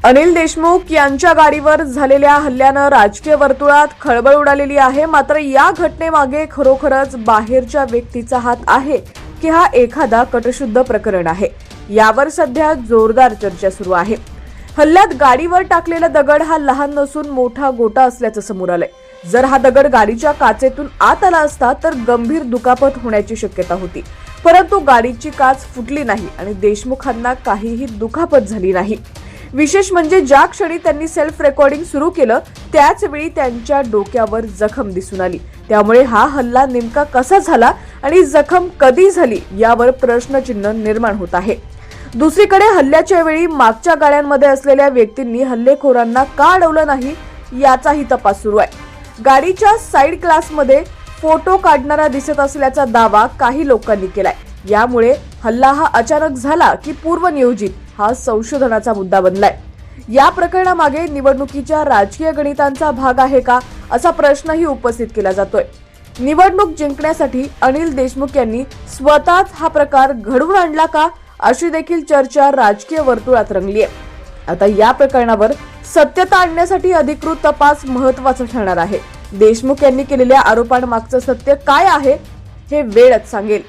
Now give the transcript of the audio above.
अनिल देशमुख यांच्या गाडीवर झालेल्या हल्ल्यानं राजकीय वर्तुळात खळबळ उडालेली आहे। मात्र या घटनेमागे खरोखरच बाहेरच्या व्यक्तीचा हात आहे की हा एखादा कटशुद्ध प्रकरण आहे, यावर सध्या जोरदार चर्चा सुरू आहे। हल्ल्यात गाडीवर टाकलेला दगड हा लहान नसून मोठा गोटा असल्याचं समोर आलंय। जर हा दगड गाडीच्या काचेतून आत आला असता तर गंभीर दुखापत होण्याची शक्यता होती, परंतु गाडीची काच फुटली नाही आणि देशमुखांना काहीही दुखापत झाली नाही। विशेष म्हणजे ज्या क्षणी त्यांनी सेल्फ रेकॉर्डिंग सुरू केलं त्याच वेळी त्यांच्या डोक्यावर जखम दिसून आली। त्यामुळे हा हल्ला नेमका कसा झाला आणि जखम कधी झाली यावर प्रश्नचिन्ह निर्माण होत आहे। दुसरीकडे हल्ल्याच्या वेळी मागच्या गाड्यांमध्ये असलेल्या व्यक्तींनी हल्लेखोरांना का अडवलं नाही याचाही तपास सुरू आहे। गाडीच्या साइड ग्लासमध्ये फोटो काढणारा दिसत असल्याचा दावा काही लोकांनी केलाय। यामुळे हल्ला हा अचानक झाला की पूर्वनियोजित हा संशोधनाचा मुद्दा बनलाय। या प्रकरणामागे निवडणुकीच्या राजकीय गणितांचा भाग आहे का असा प्रश्नही उपस्थित केला जातोय। निवडणूक जिंकण्यासाठी अनिल देशमुख यांनी स्वतःच हा प्रकार घडवून आणला का अशी देखील चर्चा राजकीय वर्तुळात रंगली आहे। आता या प्रकरणावर सत्यता आणण्यासाठी अधिकृत तपास महत्त्वाचा ठरणार आहे। देशमुख यांनी केलेल्या आरोपांमागचं सत्य काय आहे हे वेळच सांगेल।